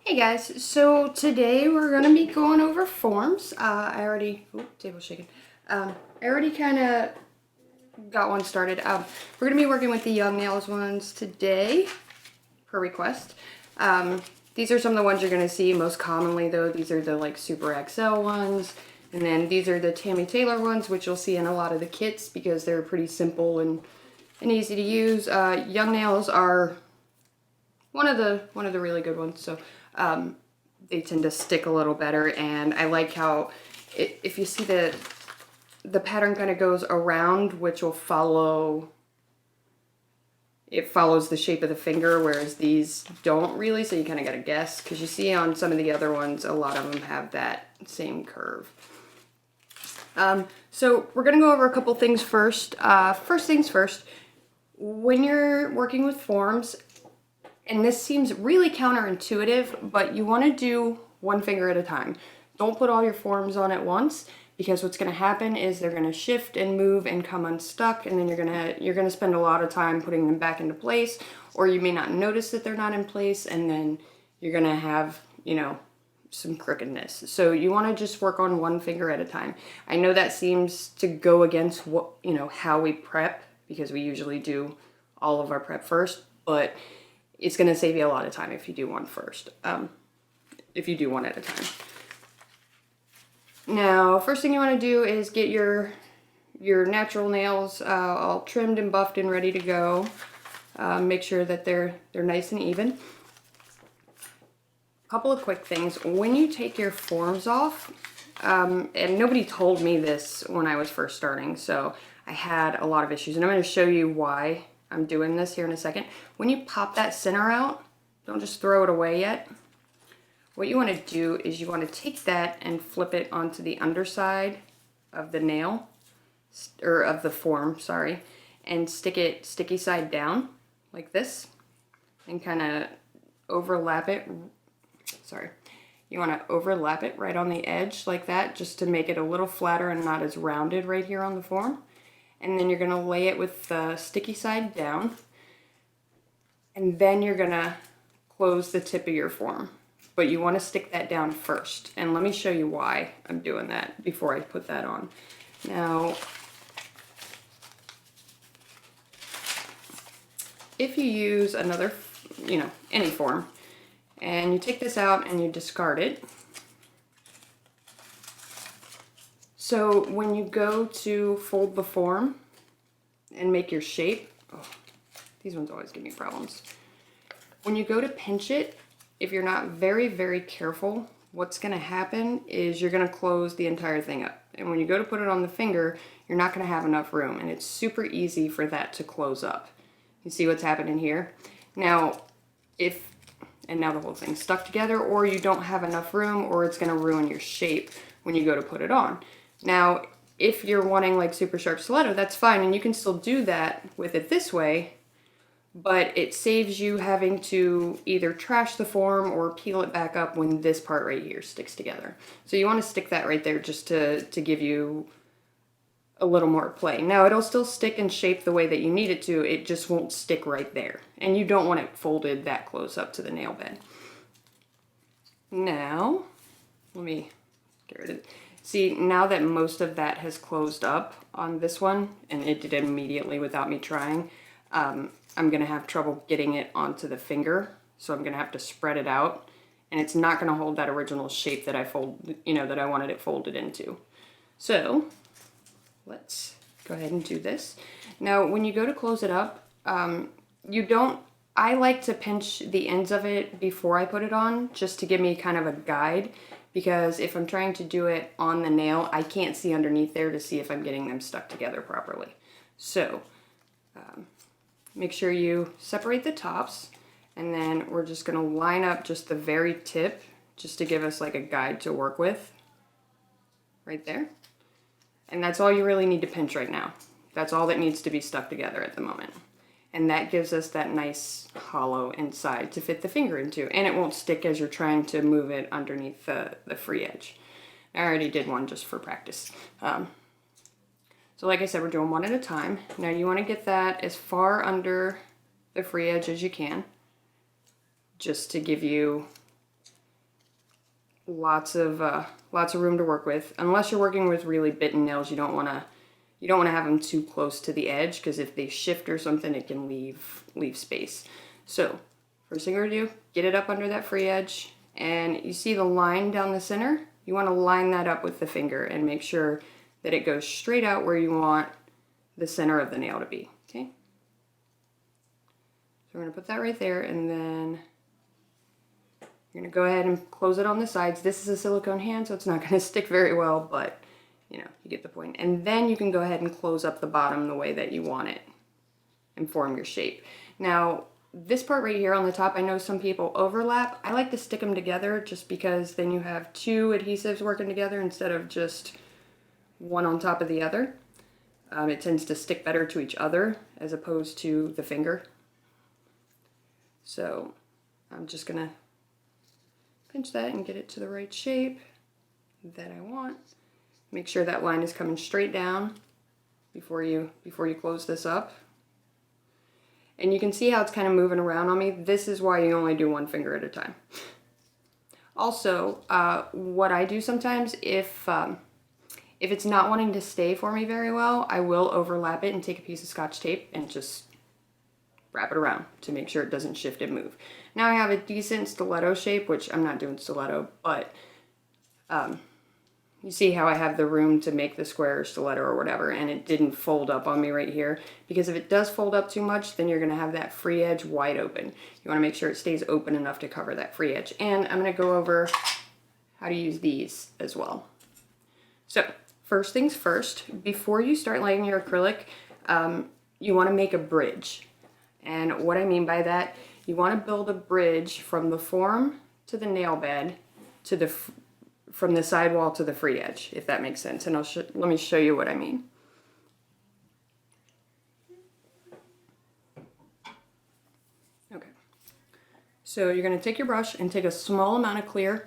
Hey guys, so today we're gonna be going over forms. Table shaking. I already kind of got one started. We're gonna be working with the Young Nails ones today, per request. These are some of the ones you're gonna see most commonly though. These are the like Super XL ones. And then these are the Tammy Taylor ones, which you'll see in a lot of the kits because they're pretty simple and easy to use. Young Nails are one of the really good ones. So they tend to stick a little better, and I like how if you see the pattern kind of goes around, which will follow. It follows the shape of the finger, whereas these don't really, so you kind of got to guess, because you see on some of the other ones, a lot of them have that same curve. So we're going to go over a couple things first. First things first, when you're working with forms, and this seems really counterintuitive, but you want to do one finger at a time. Don't put all your forms on at once, because what's going to happen is they're going to shift and move and come unstuck, and then you're going to spend a lot of time putting them back into place, or you may not notice that they're not in place, and then you're going to have, some crookedness. So you want to just work on one finger at a time. I know that seems to go against what, how we prep, because we usually do all of our prep first, but it's going to save you a lot of time if you do one first. If you do one at a time. Now, first thing you want to do is get your natural nails all trimmed and buffed and ready to go. Make sure that they're nice and even. A couple of quick things. When you take your forms off, and nobody told me this when I was first starting, so I had a lot of issues, and I'm going to show you why I'm doing this here in a second. When you pop that center out, don't just throw it away yet. What you want to do is you want to take that and flip it onto the underside of the nail, or of the form, sorry, and stick it sticky side down like this, and kind of overlap it. Sorry. You want to overlap it right on the edge like that, just to make it a little flatter and not as rounded right here on the form. And then you're going to lay it with the sticky side down, and then you're going to close the tip of your form. But you want to stick that down first, and let me show you why I'm doing that before I put that on. Now, if you use another, any form, and you take this out and you discard it, so when you go to fold the form and make your shape, these ones always give me problems. When you go to pinch it, if you're not very, very careful, what's going to happen is you're going to close the entire thing up. And when you go to put it on the finger, you're not going to have enough room, and it's super easy for that to close up. You see what's happening here? Now, now the whole thing's stuck together, or you don't have enough room, or it's going to ruin your shape when you go to put it on. Now, if you're wanting like super sharp stiletto, that's fine, and you can still do that with it this way, but it saves you having to either trash the form or peel it back up when this part right here sticks together. So you want to stick that right there just to give you a little more play. Now, it'll still stick and shape the way that you need it to, it just won't stick right there. And you don't want it folded that close up to the nail bed. Now, let me get rid of it. See, now that most of that has closed up on this one, and it did immediately without me trying, I'm going to have trouble getting it onto the finger, so I'm going to have to spread it out, and it's not going to hold that original shape that I that I wanted it folded into. So, let's go ahead and do this. Now, when you go to close it up, I like to pinch the ends of it before I put it on, just to give me kind of a guide, because if I'm trying to do it on the nail, I can't see underneath there to see if I'm getting them stuck together properly. So, make sure you separate the tops, and then we're just going to line up just the very tip, just to give us like a guide to work with, right there. And that's all you really need to pinch right now. That's all that needs to be stuck together at the moment. And that gives us that nice hollow inside to fit the finger into, and it won't stick as you're trying to move it underneath the free edge. I already did one just for practice. So like I said, we're doing one at a time. Now you want to get that as far under the free edge as you can, just to give you lots of room to work with. Unless you're working with really bitten nails, you don't want to have them too close to the edge, because if they shift or something, it can leave space. So first thing we're gonna do, get it up under that free edge, and you see the line down the center? You want to line that up with the finger and make sure that it goes straight out where you want the center of the nail to be, okay? So we're gonna put that right there, and then you're gonna go ahead and close it on the sides. This is a silicone hand, so it's not gonna stick very well, but you know, you get the point. And then you can go ahead and close up the bottom the way that you want it and form your shape. Now, this part right here on the top, I know some people overlap. I like to stick them together just because then you have two adhesives working together instead of just one on top of the other. It tends to stick better to each other as opposed to the finger. So I'm just gonna pinch that and get it to the right shape that I want. Make sure that line is coming straight down before you close this up. And you can see how it's kind of moving around on me. This is why you only do one finger at a time. Also, what I do sometimes, if it's not wanting to stay for me very well, I will overlap it and take a piece of Scotch tape and just wrap it around to make sure it doesn't shift and move. Now I have a decent stiletto shape, which I'm not doing stiletto, but you see how I have the room to make the square or stiletto or whatever, and it didn't fold up on me right here. Because if it does fold up too much, then you're gonna have that free edge wide open. You wanna make sure it stays open enough to cover that free edge. And I'm gonna go over how to use these as well. So, first things first, before you start laying your acrylic, you wanna make a bridge. And what I mean by that, you wanna build a bridge from the form to the nail bed to from the sidewall to the free edge, if that makes sense. And let me show you what I mean. Okay. So you're gonna take your brush and take a small amount of clear.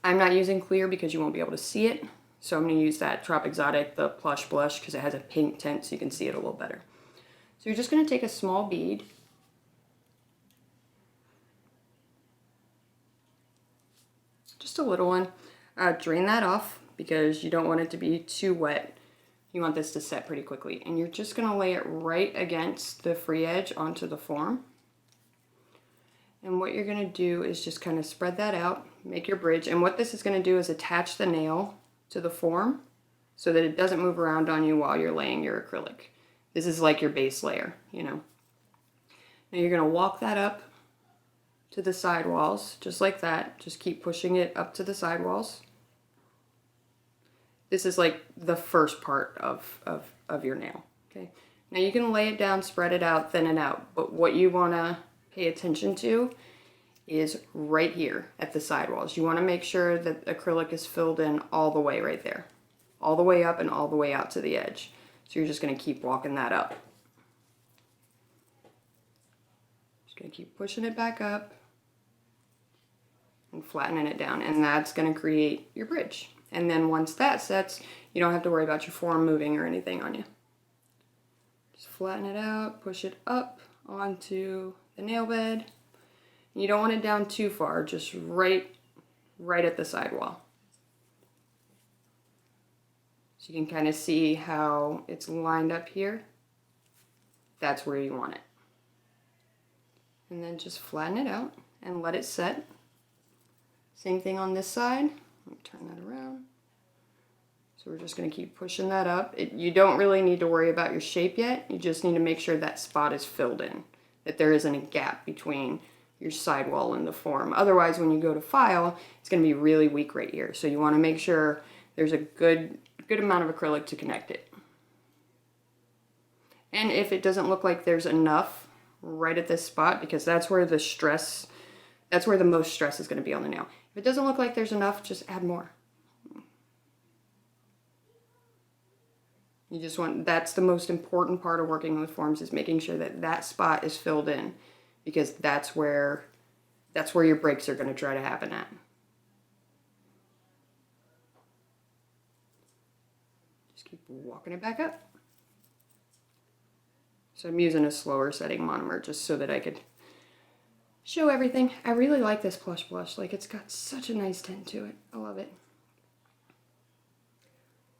I'm not using clear because you won't be able to see it. So I'm gonna use that Trop Exotic, the Plush Blush, because it has a pink tint so you can see it a little better. So you're just gonna take a small bead, just a little one. Drain that off because you don't want it to be too wet. You want this to set pretty quickly. And you're just gonna lay it right against the free edge onto the form. And what you're gonna do is just kind of spread that out, make your bridge. And what this is gonna do is attach the nail to the form so that it doesn't move around on you while you're laying your acrylic. This is like your base layer, you know. Now you're gonna walk that up to the sidewalls, just like that. Just keep pushing it up to the sidewalls. This is like the first part of your nail, okay? Now you can lay it down, spread it out, thin it out, but what you wanna pay attention to is right here at the sidewalls. You wanna make sure that acrylic is filled in all the way right there. All the way up and all the way out to the edge. So you're just gonna keep walking that up. Just gonna keep pushing it back up and flattening it down, and that's gonna create your bridge. And then once that sets, you don't have to worry about your form moving or anything on you. Just flatten it out, push it up onto the nail bed. You don't want it down too far, just right at the sidewall. So you can kind of see how it's lined up here. That's where you want it. And then just flatten it out and let it set. Same thing on this side. Let me turn that around. So we're just going to keep pushing that up. You don't really need to worry about your shape yet. You just need to make sure that spot is filled in, that there isn't a gap between your sidewall and the form. Otherwise, when you go to file, it's going to be really weak right here. So you want to make sure there's a good amount of acrylic to connect it. And if it doesn't look like there's enough right at this spot, because that's where the most stress is going to be on the nail. If it doesn't look like there's enough, just add more. You just want, that's the most important part of working with forms, is making sure that that spot is filled in, because that's where your breaks are going to try to happen at. Just keep walking it back up. So I'm using a slower setting monomer just so that I could show everything. I really like this plush blush. Like, it's got such a nice tint to it. I love it.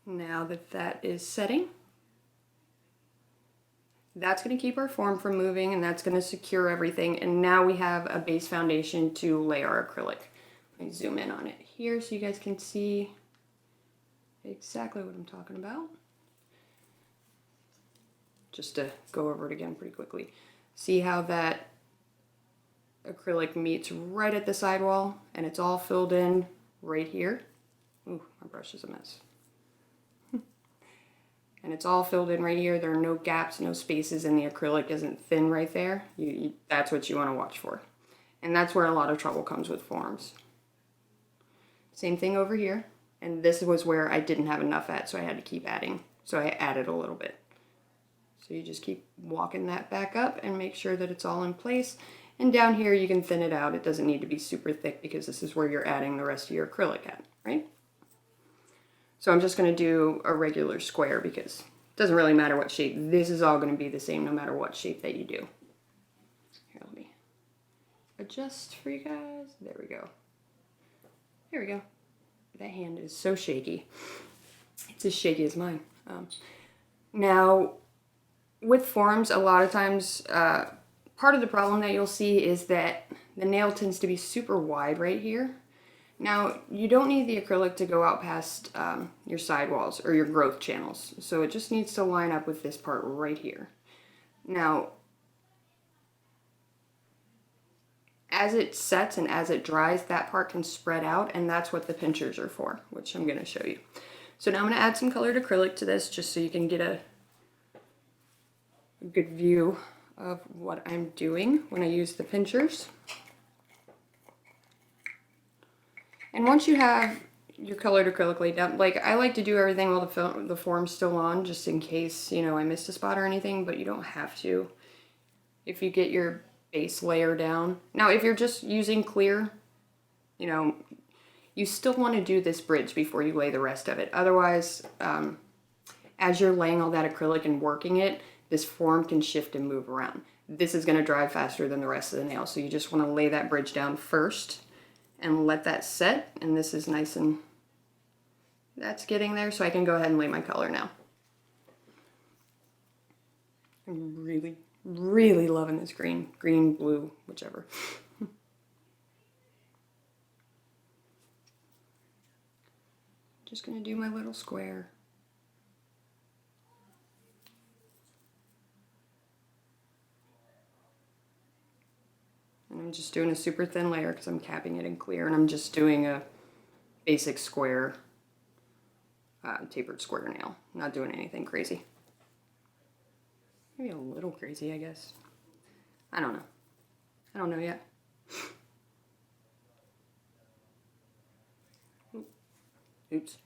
Now that that is setting, that's going to keep our form from moving, and that's going to secure everything. And now we have a base foundation to lay our acrylic. Let me zoom in on it here so you guys can see exactly what I'm talking about. Just to go over it again pretty quickly. See how that acrylic meets right at the sidewall, and it's all filled in right here. Ooh, my brush is a mess. And it's all filled in right here. There are no gaps, no spaces, and the acrylic isn't thin right there. That's what you want to watch for. And that's where a lot of trouble comes with forms. Same thing over here. And this was where I didn't have enough at, so I had to keep adding. So I added a little bit. So you just keep walking that back up and make sure that it's all in place. And down here you can thin it out. It doesn't need to be super thick because this is where you're adding the rest of your acrylic at, right? So I'm just going to do a regular square because it doesn't really matter what shape. This is all going to be the same no matter what shape that you do. Here, let me adjust for you guys. There we go. There we go. That hand is so shaky. It's as shaky as mine. Now, with forms, a lot of times, part of the problem that you'll see is that the nail tends to be super wide right here. Now, you don't need the acrylic to go out past your sidewalls or your growth channels, so it just needs to line up with this part right here. Now, as it sets and as it dries, that part can spread out, and that's what the pinchers are for, which I'm going to show you. So now I'm going to add some colored acrylic to this just so you can get a good view of what I'm doing when I use the pinchers. And once you have your colored acrylic laid down, like I like to do everything while the form's still on, just in case, you know, I missed a spot or anything, but you don't have to. If you get your base layer down. Now, if you're just using clear, you know, you still want to do this bridge before you lay the rest of it. Otherwise, as you're laying all that acrylic and working it, this form can shift and move around. This is going to dry faster than the rest of the nail, so you just want to lay that bridge down first and let that set, and this is nice and that's getting there, so I can go ahead and lay my color now. I'm really, really loving this green, blue, whichever. Just gonna do my little square. And I'm just doing a super thin layer because I'm capping it in clear, and I'm just doing a basic square, tapered square nail. Not doing anything crazy. Maybe a little crazy, I guess. I don't know. I don't know yet. Oops.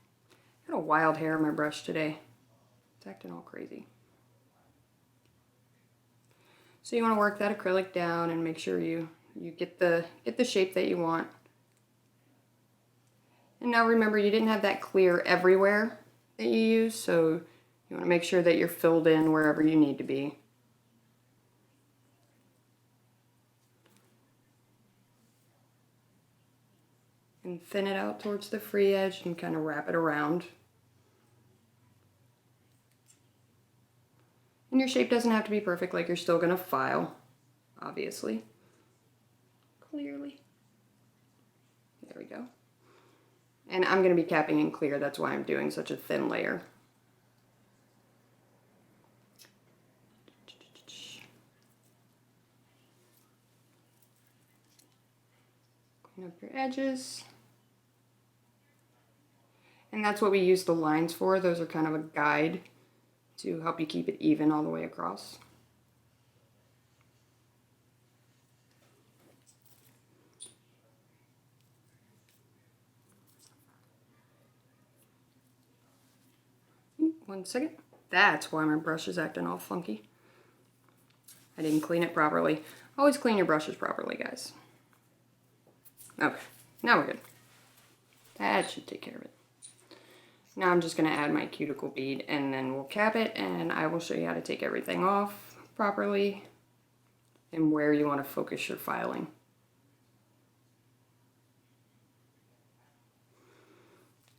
I got a wild hair on my brush today. It's acting all crazy. So you want to work that acrylic down and make sure you get the shape that you want. And now remember, you didn't have that clear everywhere that you use, so you want to make sure that you're filled in wherever you need to be. And thin it out towards the free edge and kind of wrap it around. And your shape doesn't have to be perfect, like you're still going to file, obviously. Clearly. There we go. And I'm going to be capping in clear, that's why I'm doing such a thin layer. Clean up your edges. And that's what we use the lines for. Those are kind of a guide to help you keep it even all the way across. One second. That's why my brush is acting all funky. I didn't clean it properly. Always clean your brushes properly, guys. Okay, now we're good. That should take care of it. Now I'm just going to add my cuticle bead and then we'll cap it, and I will show you how to take everything off properly and where you want to focus your filing.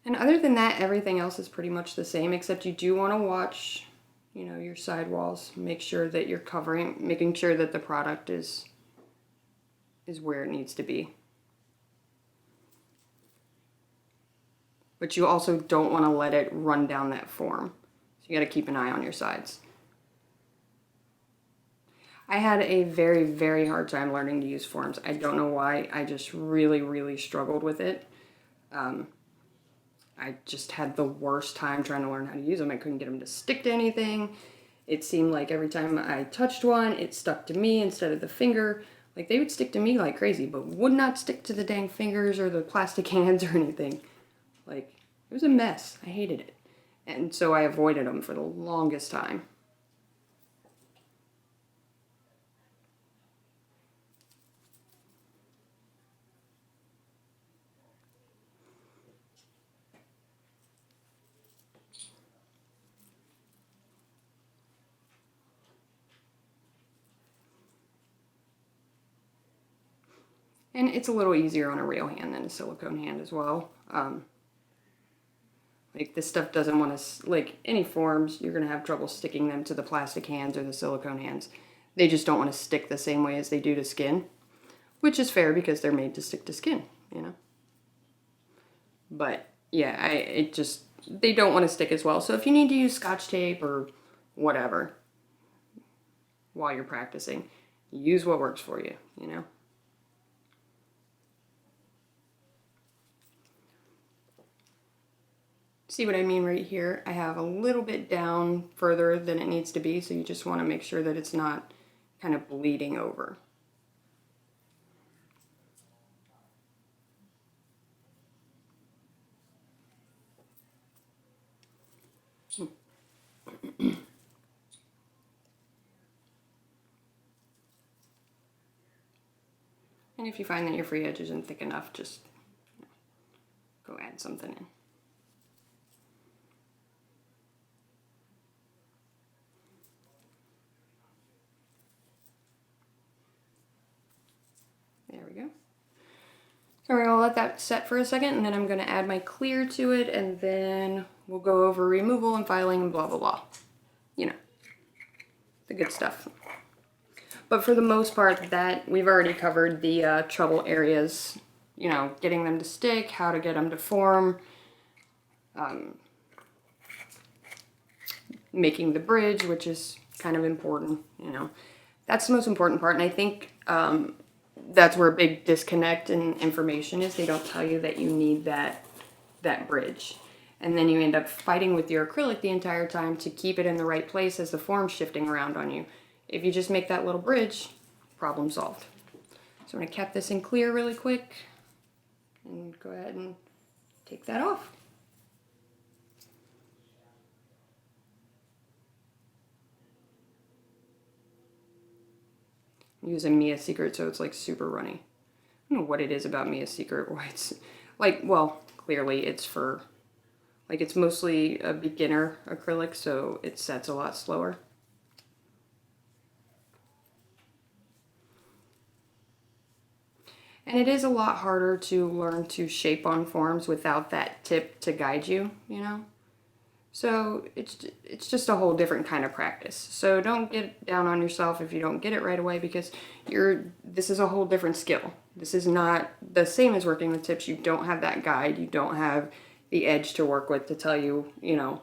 And other than that, everything else is pretty much the same, except you do want to watch, you know, your sidewalls. Make sure that you're covering, making sure that the product is where it needs to be. But you also don't want to let it run down that form. So you got to keep an eye on your sides. I had a very, very hard time learning to use forms. I don't know why. I just really, really struggled with it. I just had the worst time trying to learn how to use them. I couldn't get them to stick to anything. It seemed like every time I touched one, it stuck to me instead of the finger. Like, they would stick to me like crazy, but would not stick to the dang fingers or the plastic hands or anything. Like, it was a mess. I hated it. And so I avoided them for the longest time. And it's a little easier on a real hand than a silicone hand as well. Like, this stuff doesn't want to, like, any forms, you're going to have trouble sticking them to the plastic hands or the silicone hands. They just don't want to stick the same way as they do to skin, which is fair because they're made to stick to skin, you know? But, yeah, they don't want to stick as well. So if you need to use Scotch tape or whatever while you're practicing, use what works for you, you know? See what I mean right here? I have a little bit down further than it needs to be, so you just want to make sure that it's not kind of bleeding over. And if you find that your free edge isn't thick enough, just go add something in. There we go. All right, I'll let that set for a second, and then I'm going to add my clear to it, and then we'll go over removal and filing and blah, blah, blah. You know, the good stuff. But for the most part, that we've already covered the trouble areas, you know, getting them to stick, how to get them to form, making the bridge, which is kind of important, you know. That's the most important part, and I think that's where a big disconnect in information is. They don't tell you that you need that bridge. And then you end up fighting with your acrylic the entire time to keep it in the right place as the form's shifting around on you. If you just make that little bridge, problem solved. So I'm going to cap this in clear really quick and go ahead and take that off. I'm using Mia's Secret, so it's like super runny. I don't know what it is about Mia's Secret, why it's like, well, clearly it's for, like, it's mostly a beginner acrylic, so it sets a lot slower. And it is a lot harder to learn to shape on forms without that tip to guide you, you know? So it's just a whole different kind of practice. So don't get down on yourself if you don't get it right away, because this is a whole different skill. This is not the same as working with tips. You don't have that guide. You don't have the edge to work with to tell you, you know,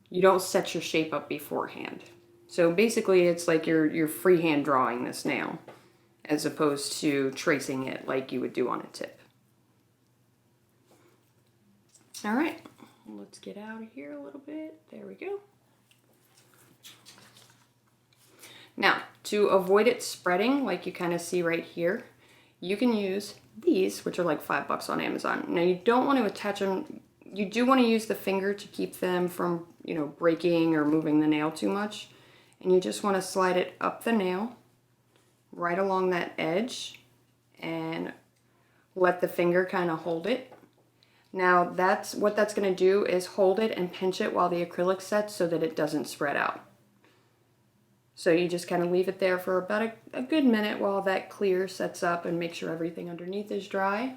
you don't set your shape up beforehand. So basically it's like you're freehand drawing this nail, as opposed to tracing it like you would do on a tip. All right, let's get out of here a little bit. There we go. Now, to avoid it spreading, like you kind of see right here, you can use these, which are like $5 on Amazon. Now, you don't want to attach them. You do want to use the finger to keep them from, you know, breaking or moving the nail too much. And you just want to slide it up the nail, right along that edge, and let the finger kind of hold it. Now that's what that's going to do, is hold it and pinch it while the acrylic sets so that it doesn't spread out. So you just kind of leave it there for about a good minute while that clear sets up, and make sure everything underneath is dry.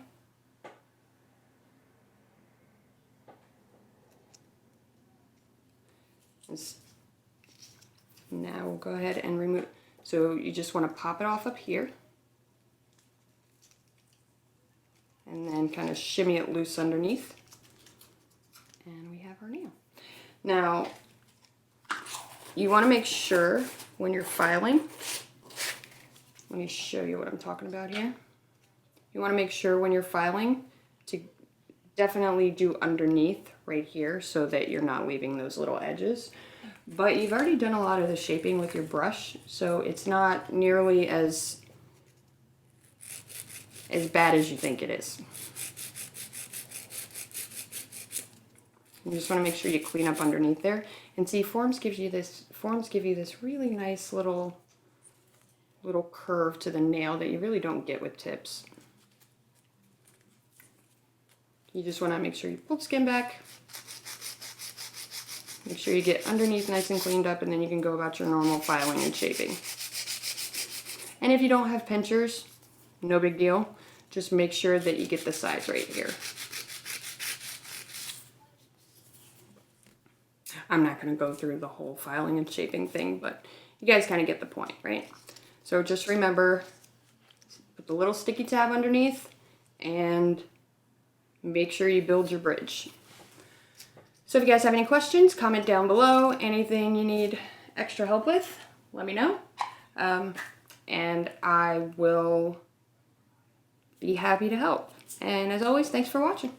Now we'll go ahead and remove. So you just want to pop it off up here. And then kind of shimmy it loose underneath. And we have our nail. Now, you want to make sure when you're filing, let me show you what I'm talking about here. You want to make sure when you're filing to definitely do underneath right here so that you're not leaving those little edges. But you've already done a lot of the shaping with your brush, so it's not nearly as bad as you think it is. You just want to make sure you clean up underneath there. And see, forms give you this really nice little curve to the nail that you really don't get with tips. You just want to make sure you pull the skin back. Make sure you get underneath nice and cleaned up, and then you can go about your normal filing and shaping. And if you don't have pinchers, no big deal. Just make sure that you get the size right here. I'm not going to go through the whole filing and shaping thing, but you guys kind of get the point, right? So just remember, put the little sticky tab underneath and make sure you build your bridge. So if you guys have any questions, comment down below. Anything you need extra help with, let me know. And I will be happy to help. And as always, thanks for watching.